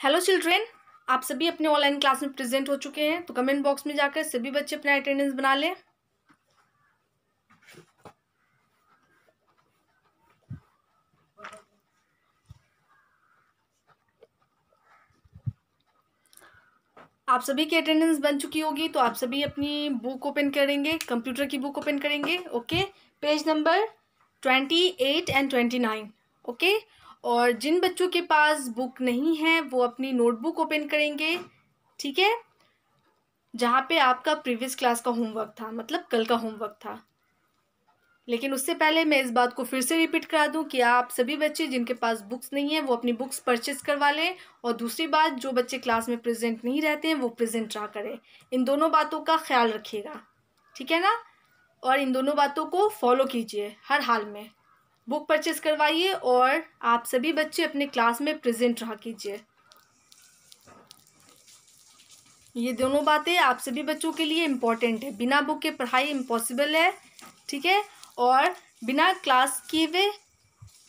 Hello children, आप सभी अपने ऑनलाइन क्लास में प्रेजेंट हो चुके हैं। तो कमेंट बॉक्स में जाकर सभी बच्चे अपना अटेंडेंस बना लें। आप सभी की अटेंडेंस बन चुकी होगी, तो आप सभी अपनी बुक ओपन करेंगे, कंप्यूटर की बुक ओपन करेंगे। Okay, page number 28 and 29। Okay, और जिन बच्चों के पास बुक नहीं है वो अपनी नोटबुक ओपन करेंगे, ठीक है, जहाँ पे आपका प्रीवियस क्लास का होमवर्क था, मतलब कल का होमवर्क था। लेकिन उससे पहले मैं इस बात को फिर से रिपीट करा दूं कि आप सभी बच्चे जिनके पास बुक्स नहीं है वो अपनी बुक्स परचेस करवा लें। और दूसरी बात, जो बच्चे क्लास में प्रेजेंट नहीं रहते हैं वो प्रेजेंट रहा करें। इन दोनों बातों का ख्याल रखिएगा, ठीक है ना। और इन दोनों बातों को फॉलो कीजिए हर हाल में। बुक परचेस करवाइए और आप सभी बच्चे अपने क्लास में प्रेजेंट रहा कीजिए। ये दोनों बातें आप सभी बच्चों के लिए इम्पॉर्टेंट है। बिना बुक के पढ़ाई इम्पॉसिबल है, ठीक है, और बिना क्लास किए हुए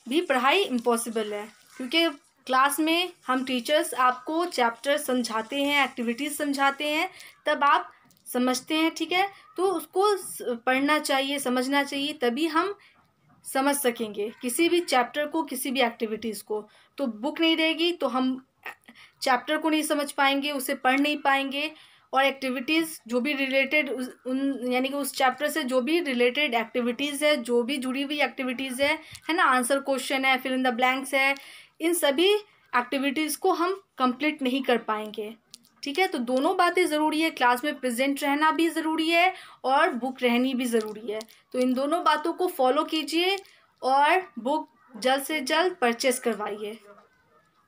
भी पढ़ाई इम्पॉसिबल है। क्योंकि क्लास में हम टीचर्स आपको चैप्टर समझाते हैं, एक्टिविटीज़ समझाते हैं, तब आप समझते हैं, ठीक है। तो उसको पढ़ना चाहिए, समझना चाहिए, तभी हम समझ सकेंगे किसी भी चैप्टर को, किसी भी एक्टिविटीज़ को। तो बुक नहीं रहेगी तो हम चैप्टर को नहीं समझ पाएंगे, उसे पढ़ नहीं पाएंगे। और एक्टिविटीज़ जो भी रिलेटेड उन यानी कि उस चैप्टर से जो भी रिलेटेड एक्टिविटीज़ है, जो भी जुड़ी हुई एक्टिविटीज़ है ना, आंसर क्वेश्चन है, फिल इन द ब्लैंक्स है, इन सभी एक्टिविटीज़ को हम कंप्लीट नहीं कर पाएंगे, ठीक है। तो दोनों बातें ज़रूरी है, क्लास में प्रेजेंट रहना भी ज़रूरी है और बुक रहनी भी ज़रूरी है। तो इन दोनों बातों को फॉलो कीजिए और बुक जल्द से जल्द परचेस करवाइए।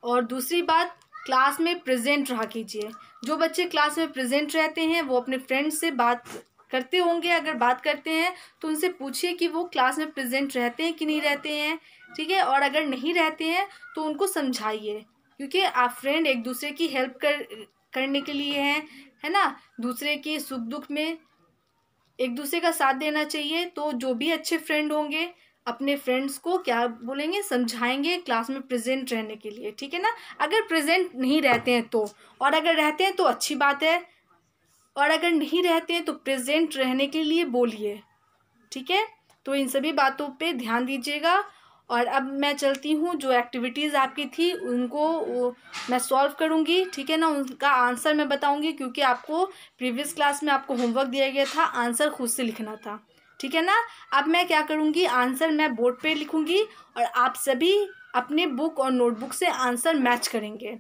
और दूसरी बात, क्लास में प्रेजेंट रहा कीजिए। जो बच्चे क्लास में प्रेजेंट रहते हैं वो अपने फ्रेंड्स से बात करते होंगे, अगर बात करते हैं तो उनसे पूछिए कि वो क्लास में प्रेजेंट रहते हैं कि नहीं रहते हैं, ठीक है। और अगर नहीं रहते हैं तो उनको समझाइए, क्योंकि आप फ्रेंड एक दूसरे की हेल्प करने के लिए हैं, है ना। दूसरे की सुख दुख में एक दूसरे का साथ देना चाहिए। तो जो भी अच्छे फ्रेंड होंगे अपने फ्रेंड्स को क्या बोलेंगे, समझाएंगे क्लास में प्रेजेंट रहने के लिए, ठीक है ना। अगर प्रेजेंट नहीं रहते हैं तो, और अगर रहते हैं तो अच्छी बात है, और अगर नहीं रहते हैं तो प्रेजेंट रहने के लिए बोलिए, ठीक है। तो इन सभी बातों पे ध्यान दीजिएगा। और अब मैं चलती हूँ, जो एक्टिविटीज़ आपकी थी उनको मैं सॉल्व करूँगी, ठीक है ना। उनका आंसर मैं बताऊँगी, क्योंकि आपको प्रीवियस क्लास में आपको होमवर्क दिया गया था, आंसर खुद से लिखना था, ठीक है ना। अब मैं क्या करूँगी, आंसर मैं बोर्ड पे लिखूँगी और आप सभी अपने बुक और नोटबुक से आंसर मैच करेंगे,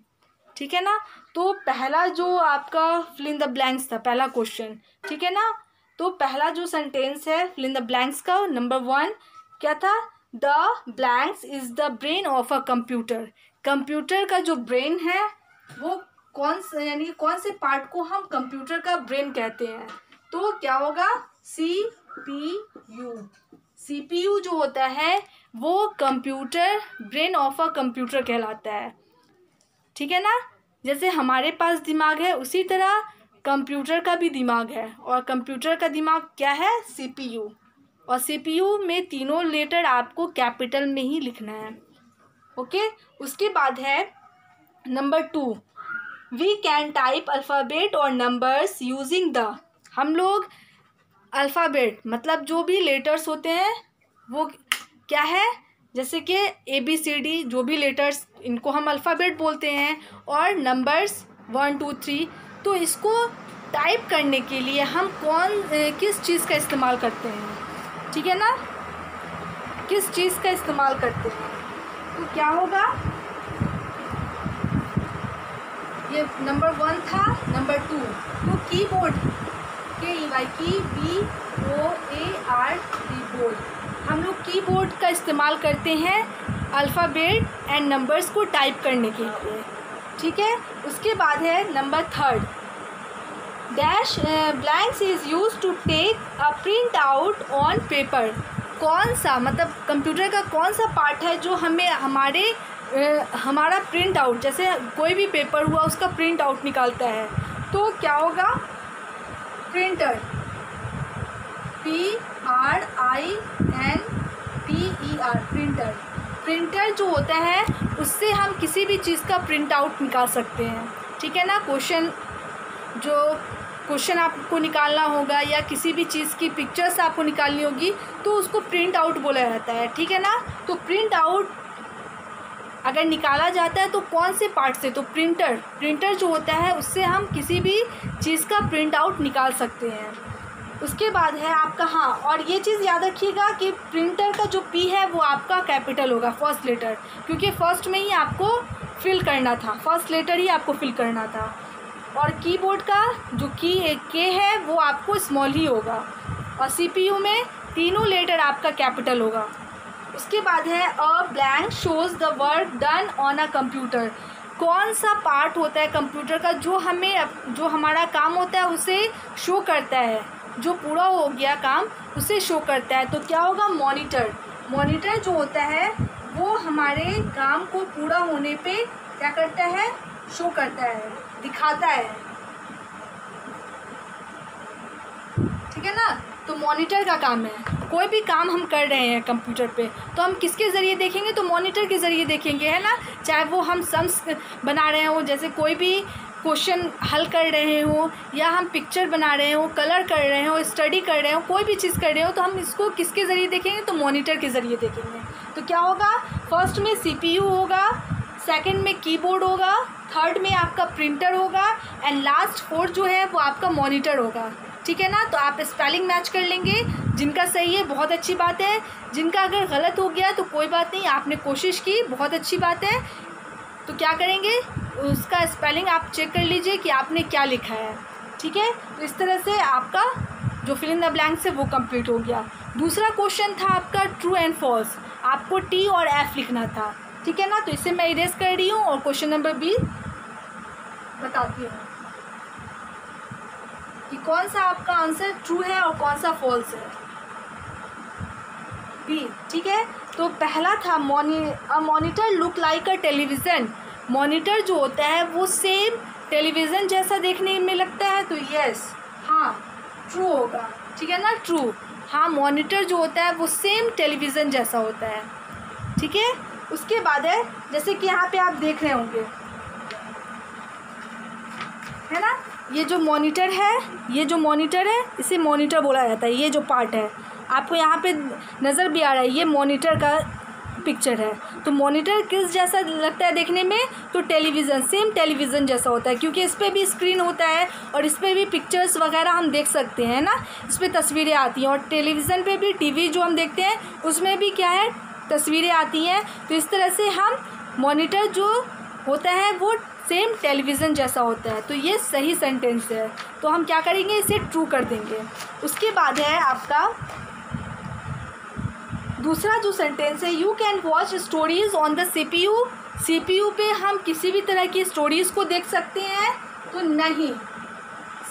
ठीक है ना। तो पहला जो आपका फिल इन द ब्लैंक्स था, पहला क्वेश्चन, ठीक है ना। तो पहला जो सेंटेंस है फिल इन द ब्लैंक्स का, नंबर 1 क्या था, the blanks is the brain of a computer. Computer का जो ब्रेन है वो कौन से, यानी कौन से पार्ट को हम कंप्यूटर का ब्रेन कहते हैं। तो क्या होगा, CPU। CPU जो होता है वो computer brain of a computer कहलाता है, ठीक है ना। जैसे हमारे पास दिमाग है उसी तरह कंप्यूटर का भी दिमाग है, और कंप्यूटर का दिमाग क्या है, CPU। और CPU में तीनों लेटर आपको कैपिटल में ही लिखना है, ओके। उसके बाद है number 2, we can type alphabet और नंबर्स यूजिंग द। हम लोग अल्फ़ाबेट मतलब जो भी लेटर्स होते हैं वो क्या है, जैसे कि ABCD जो भी लेटर्स, इनको हम अल्फ़ाबेट बोलते हैं। और नंबर्स 1 2 3, तो इसको टाइप करने के लिए हम किस चीज़ का इस्तेमाल करते हैं, ठीक है ना, किस चीज़ का इस्तेमाल करते हैं। तो क्या होगा, ये नंबर 1 था, नंबर 2 तो कीबोर्ड, KEYBOARD बोर्ड। हम लोग कीबोर्ड का इस्तेमाल करते हैं अल्फ़ाबेट एंड नंबर्स को टाइप करने के लिए, ठीक है। उसके बाद है number 3, dash blanks is use to take a print out on paper. कौन सा, मतलब कंप्यूटर का कौन सा पार्ट है जो हमें हमारा प्रिंट आउट, जैसे कोई भी पेपर हुआ उसका प्रिंट आउट निकालता है। तो क्या होगा, प्रिंटर, PRINTER, प्रिंटर। प्रिंटर जो होता है उससे हम किसी भी चीज़ का प्रिंट आउट निकाल सकते हैं, ठीक है ना। क्वेश्चन आपको निकालना होगा या किसी भी चीज़ की पिक्चर्स आपको निकालनी होगी तो उसको प्रिंट आउट बोला जाता है, ठीक है ना। तो प्रिंट आउट अगर निकाला जाता है तो कौन से पार्ट से, तो प्रिंटर जो होता है उससे हम किसी भी चीज़ का प्रिंट आउट निकाल सकते हैं। उसके बाद है आपका, हाँ, और ये चीज़ याद रखिएगा कि प्रिंटर का जो पी है वो आपका कैपिटल होगा, फर्स्ट लेटर, क्योंकि फर्स्ट में ही आपको फिल करना था, फर्स्ट लेटर ही आपको फिल करना था। और कीबोर्ड का जो के है वो आपको स्मॉल ही होगा, और सीपीयू में तीनों लेटर आपका कैपिटल होगा। उसके बाद है a blank shows the work done on a computer. कौन सा पार्ट होता है कंप्यूटर का जो हमारा काम होता है उसे शो करता है, जो पूरा हो गया काम उसे शो करता है। तो क्या होगा, मॉनिटर जो होता है वो हमारे काम को पूरा होने पे क्या करता है, शो करता है, दिखाता है, ठीक है ना। तो मॉनिटर का काम है, कोई भी काम हम कर रहे हैं कंप्यूटर पे तो हम किसके ज़रिए देखेंगे, तो मॉनिटर के ज़रिए देखेंगे, है ना। चाहे वो हम सम्स बना रहे हो, जैसे कोई भी क्वेश्चन हल कर रहे हो, या हम पिक्चर बना रहे हो, कलर कर रहे हो, स्टडी कर रहे हो, कोई भी चीज़ कर रहे हो, तो हम इसको किसके ज़रिए देखेंगे, तो मॉनिटर के ज़रिए देखेंगे। तो क्या होगा, फर्स्ट में सीपीयू होगा, सेकंड में कीबोर्ड होगा, थर्ड में आपका प्रिंटर होगा, एंड लास्ट फोर्थ जो है वो आपका मॉनिटर होगा, ठीक है ना। तो आप स्पेलिंग मैच कर लेंगे, जिनका सही है बहुत अच्छी बात है, जिनका अगर गलत हो गया तो कोई बात नहीं, आपने कोशिश की, बहुत अच्छी बात है। तो क्या करेंगे, उसका स्पेलिंग आप चेक कर लीजिए कि आपने क्या लिखा है, ठीक है। तो इस तरह से आपका जो फिल इन द ब्लैंक्स है वो कंप्लीट हो गया। दूसरा क्वेश्चन था आपका ट्रू एंड फॉल्स, आपको टी और एफ लिखना था, ठीक है ना। तो इसे मैं इरेज कर रही हूँ और क्वेश्चन नंबर बी बताती हूँ कि कौन सा आपका आंसर ट्रू है और कौन सा फॉल्स है, बी, ठीक है। तो पहला था a monitor look like a television. Monitor जो होता है वो सेम टेलीविज़न जैसा देखने में लगता है, तो यस, हाँ, ट्रू होगा, ठीक है ना, ट्रू। हाँ, मॉनिटर जो होता है वो सेम टेलीविज़न जैसा होता है, ठीक है। उसके बाद है, जैसे कि यहाँ पे आप देख रहे होंगे, है ना, ये जो मॉनिटर है इसे मॉनिटर बोला जाता है। ये जो पार्ट है आपको यहाँ पे नज़र भी आ रहा है, ये मॉनिटर का पिक्चर है। तो मॉनिटर किस जैसा लगता है देखने में, तो टेलीविज़न, सेम टेलीविज़न जैसा होता है, क्योंकि इस पर भी स्क्रीन होता है और इस पर भी पिक्चर्स वगैरह हम देख सकते हैं ना, इस पर तस्वीरें आती हैं, और टेलीविज़न पे भी, टीवी जो हम देखते हैं उसमें भी क्या है, तस्वीरें आती हैं। तो इस तरह से हम मॉनिटर जो होता है वो सेम टेलीविज़न जैसा होता है। तो ये सही सेंटेंस है, तो हम क्या करेंगे, इसे ट्रू कर देंगे। उसके बाद है आपका दूसरा जो सेंटेंस है, you can watch stories on the CPU पे हम किसी भी तरह की स्टोरीज़ को देख सकते हैं, तो नहीं,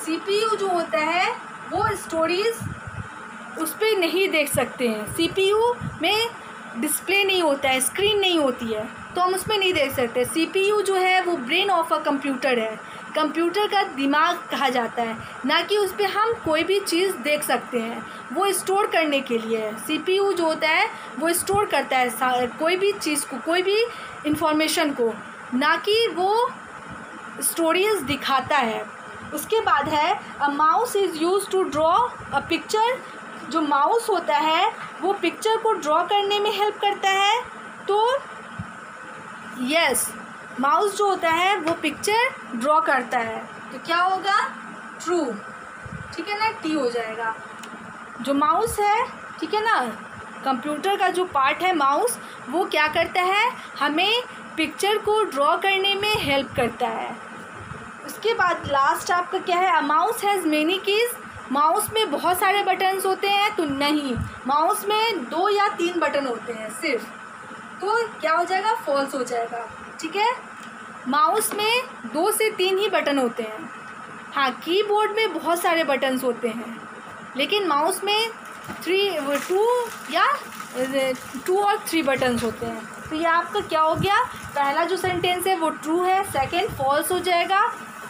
सीपीयू जो होता है वो स्टोरीज़ उस पर नहीं देख सकते हैं। सीपीयू में डिस्प्ले नहीं होता है, स्क्रीन नहीं होती है, तो हम उसमें नहीं देख सकते। सीपीयू जो है वो ब्रेन ऑफ अ कंप्यूटर है, कंप्यूटर का दिमाग कहा जाता है, ना कि उस पर हम कोई भी चीज़ देख सकते हैं, वो स्टोर करने के लिए है। सीपीयू जो होता है वो स्टोर करता है कोई भी चीज़ को, कोई भी इंफॉर्मेशन को, ना कि वो स्टोरीज दिखाता है। उसके बाद है a mouse is use to draw a picture. जो माउस होता है वो पिक्चर को ड्रॉ करने में हेल्प करता है, तो यस, माउस जो होता है वो पिक्चर ड्रॉ करता है, तो क्या होगा, ट्रू, ठीक है ना, टी हो जाएगा। जो माउस है, ठीक है ना, कंप्यूटर का जो पार्ट है माउस, वो क्या करता है, हमें पिक्चर को ड्रॉ करने में हेल्प करता है। उसके बाद लास्ट आपका क्या है, a mouse has many keys. Mouse में बहुत सारे बटन्स होते हैं, तो नहीं, माउस में 2 या 3 बटन होते हैं सिर्फ, तो क्या हो जाएगा, फॉल्स हो जाएगा, ठीक है। माउस में 2 से 3 ही बटन होते हैं। हाँ, कीबोर्ड में बहुत सारे बटन्स होते हैं, लेकिन माउस में 2 और 3 बटन्स होते हैं। तो ये आपका क्या हो गया, पहला जो सेंटेंस है वो ट्रू है, सेकंड फॉल्स हो जाएगा,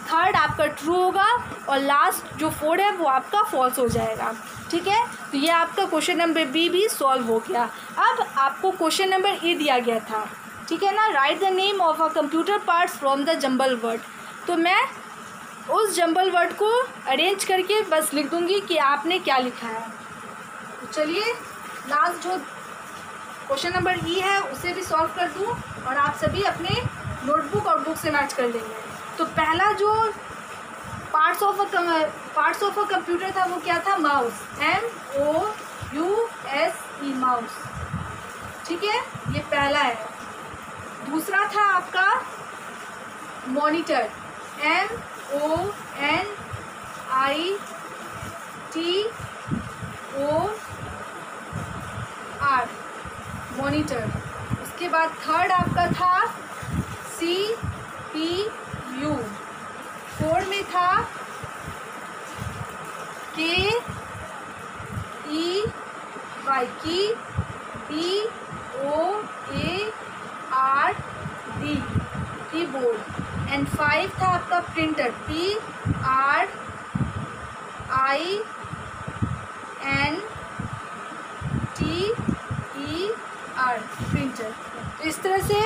थर्ड आपका ट्रू होगा, और लास्ट जो 4 है वो आपका फॉल्स हो जाएगा, ठीक है। तो ये आपका क्वेश्चन नंबर बी भी सॉल्व हो गया। अब आपको क्वेश्चन नंबर ए दिया गया था, ठीक है ना। Right the name of a computer parts from the jumble word. तो मैं उस जंबल वर्ड को अरेंज करके बस लिख दूंगी कि आपने क्या लिखा है। तो चलिए लास्ट जो क्वेश्चन नंबर ई है उसे भी सॉल्व कर दूं और आप सभी अपने नोटबुक और बुक से मैच कर लेंगे। तो पहला जो पार्ट्स ऑफ अ कंप्यूटर था वो क्या था? Mouse, MOUSE, mouse. ठीक है, ये पहला है। दूसरा था आपका मॉनिटर, MONITOR, मॉनिटर। उसके बाद थर्ड आपका था CPU। फोर्थ में था KEY, KEYBOARD, कीबोर्ड। एंड 5 था आपका प्रिंटर, PRINTER। प्रिंटर। तो इस तरह से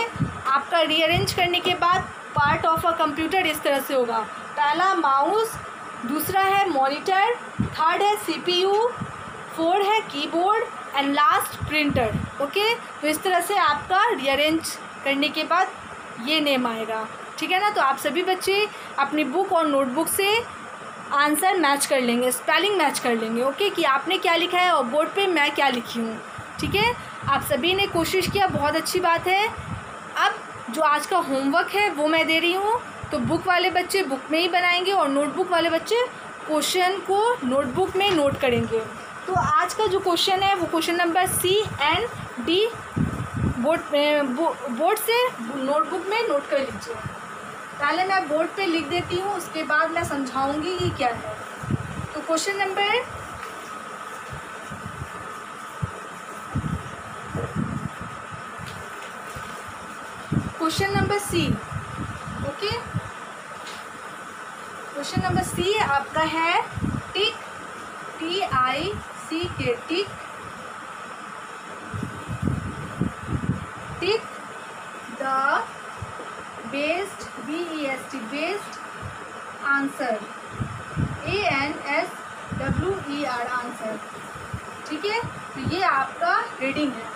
आपका रीअरेंज करने के बाद पार्ट ऑफ अ कंप्यूटर इस तरह से होगा। पहला माउस, दूसरा है मॉनिटर, थर्ड है CPU, फोर्थ है keyboard and last printer. Okay, तो इस तरह से आपका रीअरेंज करने के बाद ये नेम आएगा। ठीक है ना। तो आप सभी बच्चे अपनी बुक और नोटबुक से आंसर मैच कर लेंगे, स्पेलिंग मैच कर लेंगे। ओके, कि आपने क्या लिखा है और बोर्ड पे मैं क्या लिखी हूँ। ठीक है, आप सभी ने कोशिश किया, बहुत अच्छी बात है। अब जो आज का होमवर्क है वो मैं दे रही हूँ। तो बुक वाले बच्चे बुक में ही बनाएंगे और नोटबुक वाले बच्चे क्वेश्चन को नोटबुक में नोट करेंगे। तो आज का जो क्वेश्चन है वो question number C and D board से नोटबुक में नोट कर लीजिए। पहले मैं बोर्ड पे लिख देती हूँ, उसके बाद मैं समझाऊंगी ये क्या है। तो question number C। Okay, question number C आपका है टिक, TICK, tick the best, BEST, best answer, ANSWER, answer. ठीक है, तो ये आपका रीडिंग है।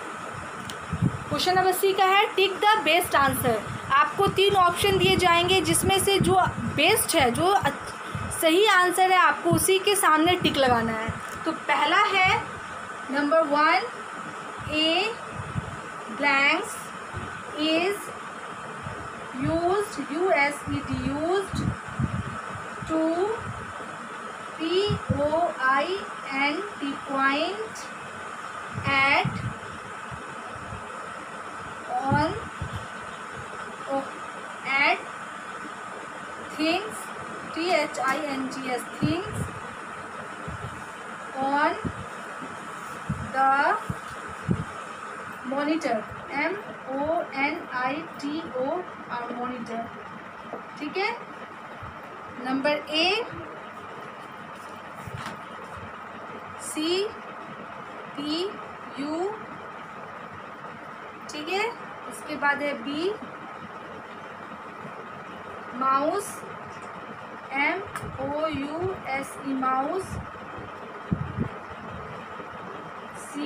क्वेश्चन नंबर C का है टिक द बेस्ट आंसर। आपको 3 ऑप्शन दिए जाएंगे जिसमें से जो बेस्ट है, जो सही आंसर है, आपको उसी के सामने टिक लगाना है। तो पहला है number 1, A blanks is used, USED, used to POINT, point at, on, at things, THINGS, things, on the monitor, MONITOR, monitor। ठीक है, नंबर A CPU। ठीक है, उसके बाद है B mouse, MOUSE, mouse. C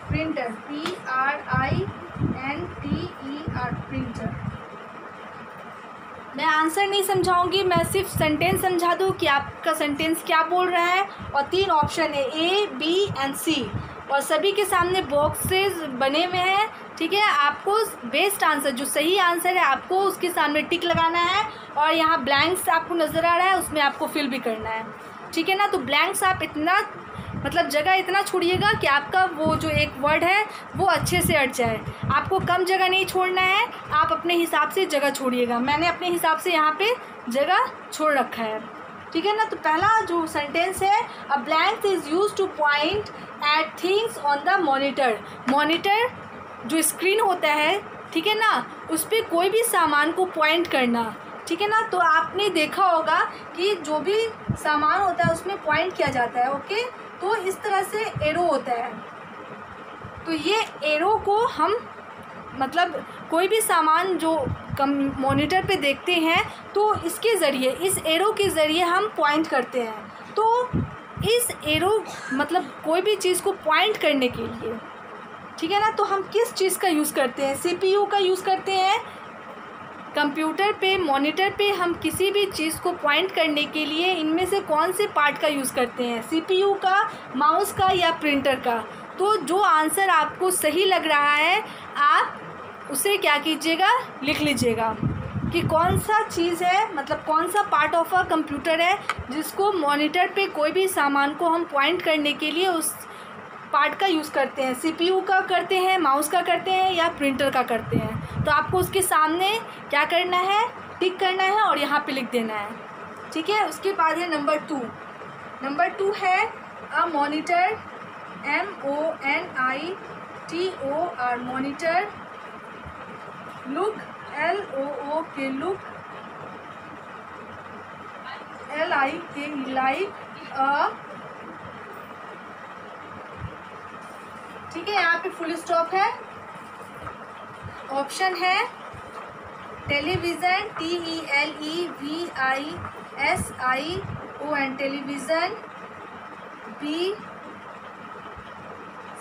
printer, PRINTER, printer. मैं answer नहीं समझाऊंगी, मैं सिर्फ सेंटेंस समझा दूँ कि आपका सेंटेंस क्या बोल रहा है। और 3 ऑप्शन है A, B एंड C और सभी के सामने बॉक्सेस बने हुए हैं। ठीक है, आपको बेस्ट आंसर, जो सही आंसर है, आपको उसके सामने टिक लगाना है और यहाँ ब्लैंक्स आपको नज़र आ रहा है, उसमें आपको फिल भी करना है। ठीक है ना। तो ब्लैंक्स आप इतना मतलब जगह इतना छोड़िएगा कि आपका वो जो एक वर्ड है वो अच्छे से अट जाए। आपको कम जगह नहीं छोड़ना है, आप अपने हिसाब से जगह छोड़िएगा। मैंने अपने हिसाब से यहाँ पे जगह छोड़ रखा है। ठीक है ना। तो पहला जो सेंटेंस है, a blank is use to point at things on the monitor. Monitor जो स्क्रीन होता है, ठीक है ना, उस पर कोई भी सामान को पॉइंट करना। ठीक है ना। तो आपने देखा होगा कि जो भी सामान होता है उसमें पॉइंट किया जाता है। ओके, तो इस तरह से एरो होता है। तो ये एरो को हम मतलब कोई भी सामान जो मॉनिटर पे देखते हैं तो इसके ज़रिए, इस एरो के ज़रिए हम पॉइंट करते हैं। तो इस एरो मतलब कोई भी चीज़ को पॉइंट करने के लिए, ठीक है ना, तो हम किस चीज़ का यूज़ करते हैं? CPU का यूज़ करते हैं। कंप्यूटर पे, मॉनिटर पे हम किसी भी चीज़ को पॉइंट करने के लिए इनमें से कौन से पार्ट का यूज़ करते हैं? CPU का, माउस का या प्रिंटर का? तो जो आंसर आपको सही लग रहा है आप उसे क्या कीजिएगा, लिख लीजिएगा कि कौन सा चीज़ है, मतलब कौन सा पार्ट ऑफ अ कंप्यूटर है जिसको मॉनिटर पे कोई भी सामान को हम पॉइंट करने के लिए उस पार्ट का यूज़ करते हैं। CPU का करते हैं, माउस का करते हैं या प्रिंटर का करते हैं। तो आपको उसके सामने क्या करना है, टिक करना है और यहाँ पे लिख देना है, ठीक है। उसके बाद है नंबर 2। नंबर 2 है a monitor, MONITOR, monitor, look, LOOK, look, LIK, like अ, ठीक है, यहाँ पे फुल स्टॉप है। ऑप्शन है television, TELEVISION, television. B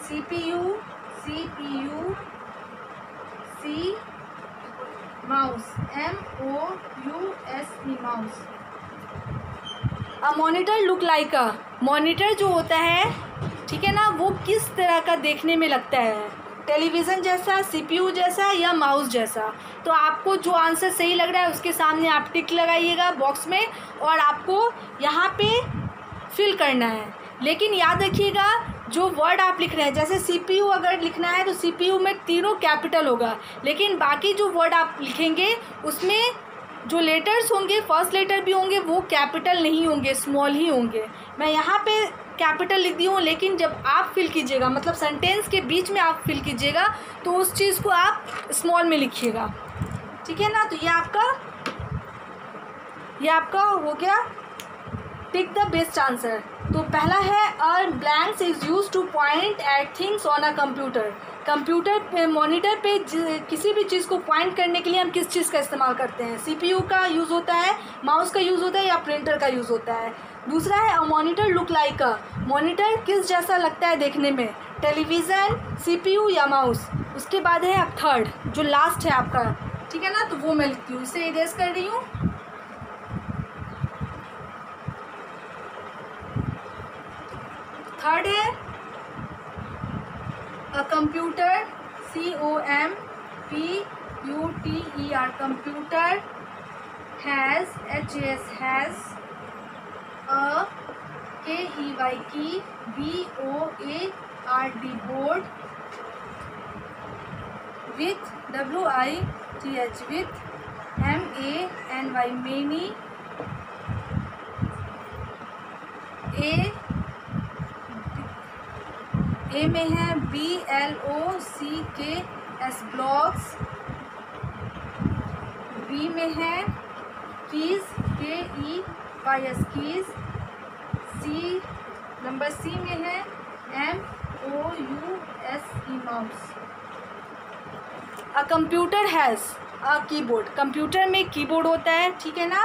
CPU, C mouse, MOUSE, mouse. A monitor look like a, monitor जो होता है, ठीक है ना, वो किस तरह का देखने में लगता है? टेलीविज़न जैसा, CPU जैसा या माउस जैसा? तो आपको जो आंसर सही लग रहा है उसके सामने आप टिक लगाइएगा बॉक्स में और आपको यहाँ पे फिल करना है। लेकिन याद रखिएगा जो वर्ड आप लिख रहे हैं, जैसे CPU अगर लिखना है तो CPU में तीनों कैपिटल होगा, लेकिन बाकी जो वर्ड आप लिखेंगे उसमें जो लेटर्स होंगे, फर्स्ट लेटर भी होंगे, वो कैपिटल नहीं होंगे, स्मॉल ही होंगे। मैं यहाँ पे कैपिटल लिख दी हूँ, लेकिन जब आप फिल कीजिएगा, मतलब सेंटेंस के बीच में आप फिल कीजिएगा तो उस चीज़ को आप स्मॉल में लिखिएगा, ठीक है ना। तो ये आपका हो गया टिक द बेस्ट आंसर। तो पहला है a blanks is use to point at things on a computer. Computer पे, मॉनिटर पे किसी भी चीज़ को पॉइंट करने के लिए हम किस चीज़ का इस्तेमाल करते हैं? CPU का यूज़ होता है, माउस का यूज़ होता है या प्रिंटर का यूज़ होता है? दूसरा है a monitor look like a, monitor किस जैसा लगता है देखने में? टेलीविज़न, CPU या माउस? उसके बाद है अब थर्ड, जो लास्ट है आपका, ठीक है ना, तो वो मैं लिखती हूँ, इसे इरेज कर रही हूँ। थर्ड है a computer, COMPUTER, computer has, has a KEY, key, BOARD, board, with, WITH, with, MANY, many, A में है BLOCKS, ब्लॉक्स। बी में है keys, KEYS, keys. Number C में है MOUSE, mouse. A computer has a keyboard, computer में keyboard होता है, ठीक है ना।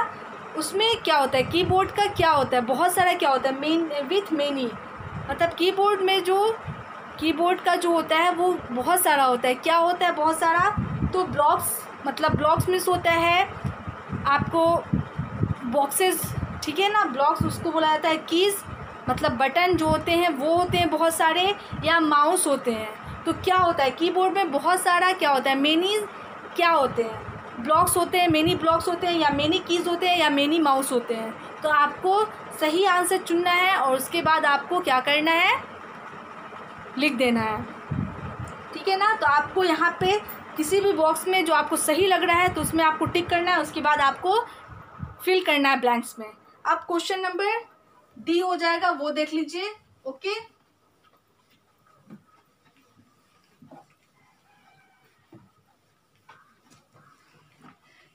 उसमें क्या होता है, कीबोर्ड का क्या होता है, बहुत सारा क्या होता है, विथ मेनी, मतलब कीबोर्ड में जो कीबोर्ड का जो होता है वो बहुत सारा होता है। क्या होता है बहुत सारा? तो ब्लॉक्स, मतलब ब्लॉक्स मिस होता है आपको, बॉक्सेस, ठीक है ना, ब्लॉक्स उसको बोला जाता है। कीज़ मतलब बटन जो होते हैं वो होते हैं बहुत सारे, या माउस होते हैं। तो क्या होता है कीबोर्ड में बहुत सारा क्या होता है, मेनी क्या होते हैं, ब्लॉक्स होते हैं, मेनी ब्लॉक्स होते हैं, या मेनी कीज़ होते हैं, या मेनी माउस होते हैं। तो आपको सही आंसर चुनना है और उसके बाद आपको क्या करना है, लिख देना है, ठीक है ना। तो आपको यहाँ पे किसी भी बॉक्स में जो आपको सही लग रहा है तो उसमें आपको टिक करना है, उसके बाद आपको फिल करना है ब्लैंक्स में। अब क्वेश्चन नंबर डी हो जाएगा, वो देख लीजिए। ओके,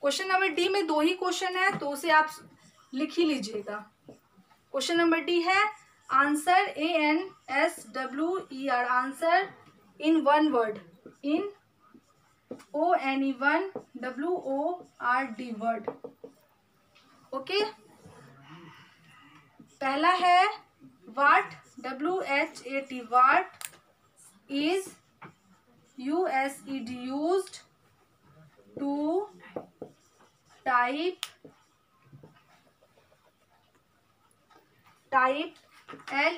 क्वेश्चन नंबर डी में 2 ही क्वेश्चन है तो उसे आप लिख ही लीजिएगा। क्वेश्चन नंबर डी है answer, ANSWER, answer in one word, in ONE1 WORD word. Okay, पहला है वाट, WHAT what is USED used to type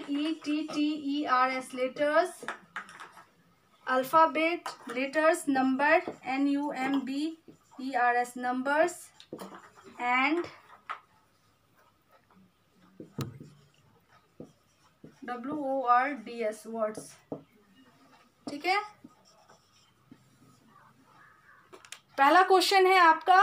LETTERS letters, alphabet letters, number NUMBERS numbers, and WORDS words। ठीक है, पहला question है आपका,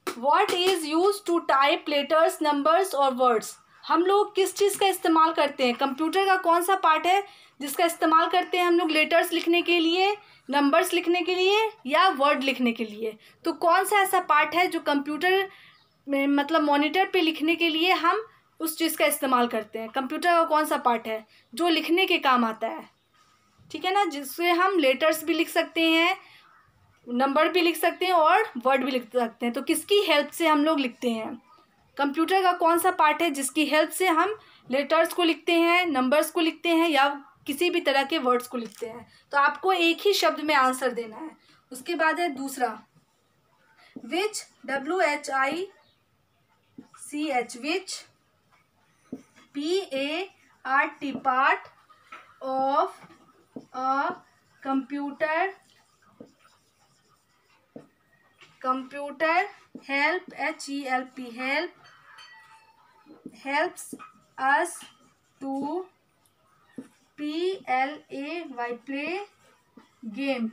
what is use to type letters, numbers और words. हम लोग किस चीज़ का इस्तेमाल करते हैं, कंप्यूटर का कौन सा पार्ट है जिसका इस्तेमाल करते हैं हम लोग लेटर्स लिखने के लिए, नंबर्स लिखने के लिए या वर्ड लिखने के लिए। तो कौन सा ऐसा पार्ट है जो कंप्यूटर में मतलब मॉनिटर पे लिखने के लिए हम उस चीज़ का इस्तेमाल करते हैं। कंप्यूटर का कौन सा पार्ट है जो लिखने के काम आता है, ठीक है ना, जिससे हम लेटर्स भी लिख सकते हैं, नंबर भी लिख सकते हैं और वर्ड भी लिख सकते हैं। तो किसकी हेल्प से हम लोग लिखते हैं, कंप्यूटर का कौन सा पार्ट है जिसकी हेल्प से हम लेटर्स को लिखते हैं, नंबर्स को लिखते हैं या किसी भी तरह के वर्ड्स को लिखते हैं। तो आपको एक ही शब्द में आंसर देना है। उसके बाद है दूसरा, which, WHICH which PART part of a computer help HELP helps us to play game।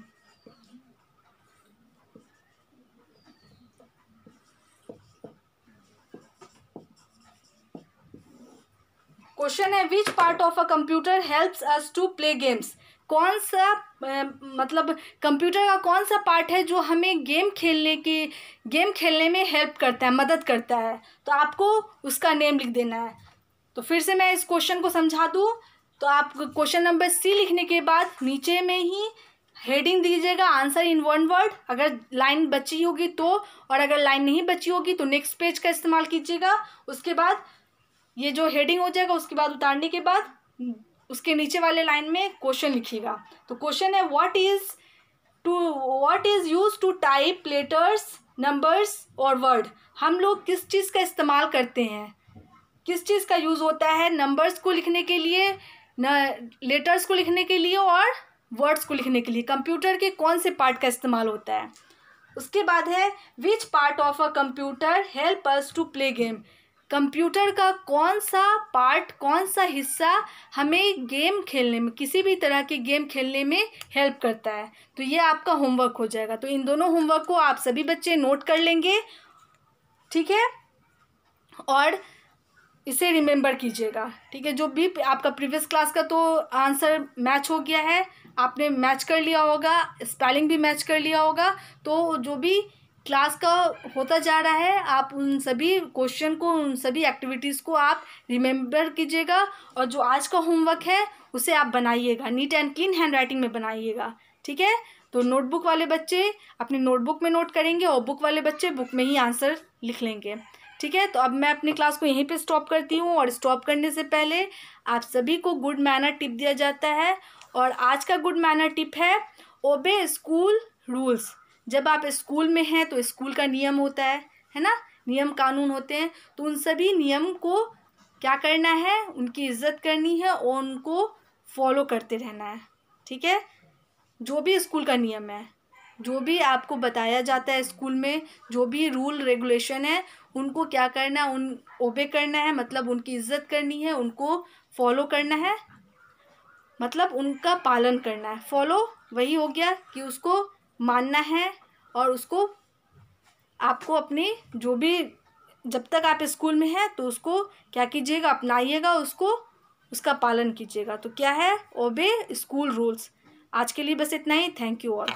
Question है which part of a computer helps us to play games. कौन सा मतलब कंप्यूटर का कौन सा पार्ट है जो हमें गेम खेलने में हेल्प करता है, मदद करता है। तो आपको उसका नेम लिख देना है। तो फिर से मैं इस क्वेश्चन को समझा दूँ तो आप क्वेश्चन नंबर सी लिखने के बाद नीचे में ही हेडिंग दीजिएगा आंसर इन वन वर्ड, अगर लाइन बची होगी तो, और अगर लाइन नहीं बची होगी तो नेक्स्ट पेज का इस्तेमाल कीजिएगा। उसके बाद ये जो हेडिंग हो जाएगा उसके बाद उतारने के बाद उसके नीचे वाले लाइन में क्वेश्चन लिखिएगा। तो क्वेश्चन है what is use to type letters, numbers और वर्ड। हम लोग किस चीज़ का इस्तेमाल करते हैं, किस चीज़ का यूज़ होता है नंबर्स को लिखने के लिए, लेटर्स को लिखने के लिए और वर्ड्स को लिखने के लिए। कंप्यूटर के कौन से पार्ट का इस्तेमाल होता है। उसके बाद है which part of a computer help us to play game. Computer का कौन सा पार्ट, कौन सा हिस्सा हमें गेम खेलने में, किसी भी तरह के गेम खेलने में हेल्प करता है। तो ये आपका होमवर्क हो जाएगा। तो इन दोनों होमवर्क को आप सभी बच्चे नोट कर लेंगे, ठीक है, और इसे रिमेंबर कीजिएगा, ठीक है। जो भी आपका प्रीवियस क्लास का तो आंसर मैच हो गया है, आपने मैच कर लिया होगा, स्पेलिंग भी मैच कर लिया होगा। तो जो भी क्लास का होता जा रहा है आप उन सभी क्वेश्चन को, उन सभी एक्टिविटीज़ को आप रिमेंबर कीजिएगा। और जो आज का होमवर्क है उसे आप बनाइएगा, neat and clean hand writing में बनाइएगा, ठीक है। तो नोटबुक वाले बच्चे अपनी नोटबुक में नोट करेंगे और बुक वाले बच्चे बुक में ही आंसर लिख लेंगे, ठीक है। तो अब मैं अपनी क्लास को यहीं पे स्टॉप करती हूँ। और स्टॉप करने से पहले आप सभी को गुड मैनर टिप दिया जाता है। और आज का गुड मैनर टिप है ओबे स्कूल रूल्स। जब आप स्कूल में हैं तो स्कूल का नियम होता है ना, नियम कानून होते हैं। तो उन सभी नियम को क्या करना है, उनकी इज्जत करनी है और उनको फॉलो करते रहना है, ठीक है। जो भी स्कूल का नियम है, जो भी आपको बताया जाता है स्कूल में, जो भी रूल रेगुलेशन है उनको क्या करना है, उन ओबे करना है, मतलब उनकी इज्जत करनी है, उनको फॉलो करना है, मतलब उनका पालन करना है। फॉलो वही हो गया कि उसको मानना है और उसको आपको अपनी जो भी, जब तक आप स्कूल में हैं तो उसको क्या कीजिएगा, अपनाइएगा, उसको उसका पालन कीजिएगा। तो क्या है, ओबे स्कूल रूल्स। आज के लिए बस इतना ही। Thank you all.